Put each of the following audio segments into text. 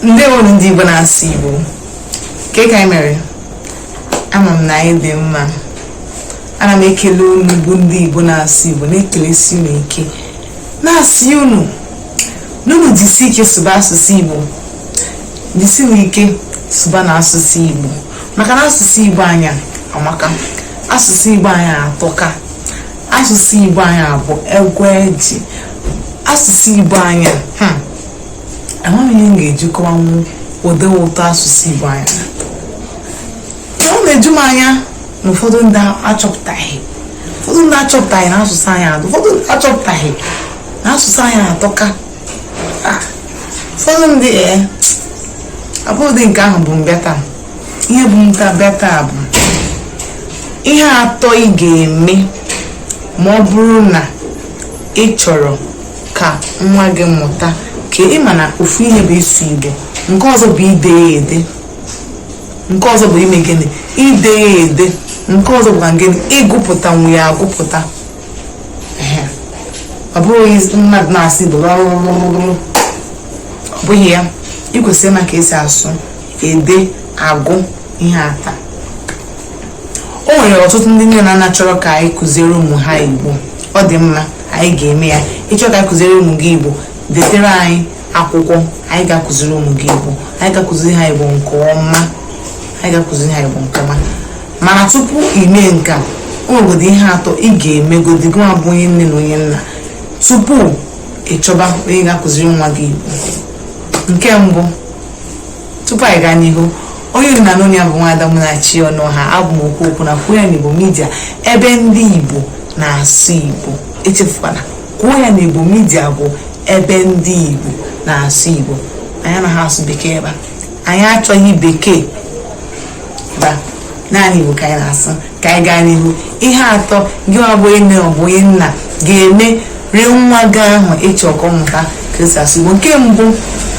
Ndewo ndị Igbo na-asụ Igbo. Ke ka anyị mere? Ama m na anyị dị mma. Ana m ekele unu bụ ndị Igbo na-asụ Igbo, na-ekelesi unu ike. Na-asị unu n'unu jisi ike sụba asụsụ Igbo. Jisi unu ike sụba na asụsụ Igbo. Maka na asụsụ Igbo anyị amaka. Asụsụ Igbo anyị atọka. Asụsụ Igbo anyị bụ egwu eji. Asụsụ Igbo anyị amaghị ihe m ga-ejikọwa ụdị ụtọ asụsụ Igbo anya. Ọ na-eju m anya na ụfọdụ ndị achọpụtaghị na asụsụ anyị adụ, ụfọdụ achọpụtaghị na asụsụ anyị atọka. Ụfọdụ ndị abụghị nke ahụ bụ mbịa taa. Ihe bụ mbịa taa bụ ihe atọ ị ga-eme ma ọ bụrụ na ị chọrọ ka nwa gị mụta. Ka ị ma na ofu ihe bụ ịsụ Igbo, nke ọzọ bụ ide ya ede, nke ọzọ bụ ime gịnị ide ya ede, nke ọzọ bụ gịnị ịgụpụta nwe ya agụpụta. Ọ bụghị mmadụ na-asụ Igbo ọ bụghị ya. Ị kwesịrị ịma ka esi asụ, ede, agụ ihe ata. O nwere ọtụtụ ndị nne na nna chọrọ ka anyị kụziere ụmụ ha Igbo. Ọ dị mma, anyị ga-eme ya. Ịchọ ka anyị kụziere ụmụ gị Igbo, detere anyị akwụkwọ, anyị ga-akụziri ụmụ gị Igbo. Anyị ga-akụziri ha Igbo nke ọma. Mana tupu ime nke a, o nwegodo ihe atọ ị ga-emegodi gị nwa bụ onye nne na onye nna tupu ị chọba onye ga-akụziri nwa gị Igbo. Nke mbụ, tupu anyị gaa n'ihu, onye nna na onye bụ Nwaada Munachi ọnụ ha. Abụ m okwu na kwuo ya n'Igbo Media, ebe ndị Igbo na-asụ Igbo. Echefukwana, kwuo ya n'Igbo Media bụ ebe ndị Igbo na-asụ Igbo. Anyị anaghị asụ bekee ebe a. Anyị achọghị bekee ba, naanị Igbo ka anyị na-asụ. Ka anyị gaa n'ihu, ihe atọ gị nwa bụ onye nne ọ bụ onye nna ga-eme rie nwa gị ahụ ịchọ ka ọ mụta ka esi asụ Igbo. Nke mbụ,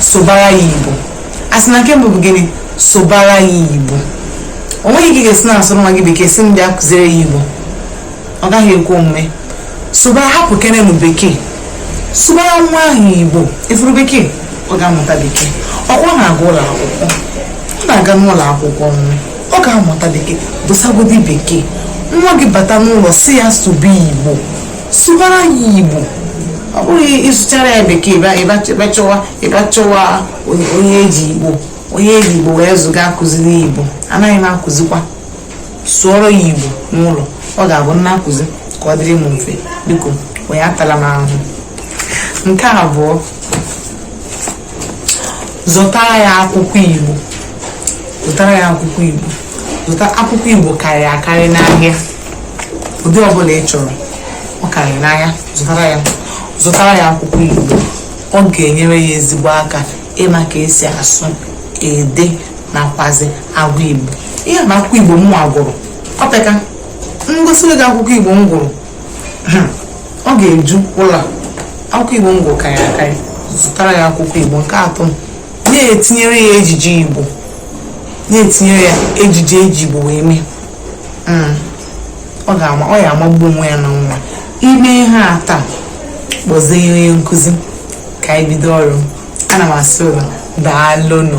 sụbara ya Igbo. Asị na nke mbụ bụ gịnị? Sụbara ya Igbo. O nweghị ike ga-esi na-asụrụ nwa gị bekee si m bịa kụziere ya Igbo. Ọ gaghị ekwe omume. Sụbara, hapụ kenenu bekee, sụbara nwa ahụ Igbo. Ifuru bekee, ọ ga-amụta bekee. Ọkwa na-aga ụlọ akwụkwọ, ọ na-aga n'ụlọ akwụkwọ, ọ ga-amụta bekee. Dosagodi bekee. Nwa gị bata n'ụlọ si ya sụba Igbo, sụbara ya Igbo. Ọ bụghị ịsụchara ya bekee ịba chọwa onye eji Igbo wee zụga akụziri Igbo. Anaghị m akụzikwa. Sụọrọ ya Igbo n'ụlọ, ọ ga-abụ nna akụzi ka ọ dịrị m mfe. Biko onye atala m ahụhụ. Nke abụọ, zụtara ya akwụkwọ Igbo. Zụta akwụkwọ Igbo karịrị akarị n'ahịa. Ụdị ọbụla ị chọrọ, ọ karịrị n'ahịa, zụtara ya akwụkwọ Igbo. Ọ ga-enyere ya ezigbo aka ịma ka esi asụ, ede, nakwazi agụ Igbo. Ihe bụ akwụkwọ Igbo m gụrụ, ọ peka ngosiri gị akwụkwọ Igbo m gụrụ, ọ ga-eju ụlọ. Akwụkwọ Igbo m gụrụ karịrị akarị. Zụtara ya akwụkwọ Igbo. Nke atọ, na-etinyere ya ejije Igbo. Na-etinyere ya ejije eji Igbo wee mee. Ọ ya amagbu onwe ya na nwa. Ime ihe a taa, kpọzie onye nkụzi ka anyị bido ọrụ. Ana m asị ụlọ daalụnụ.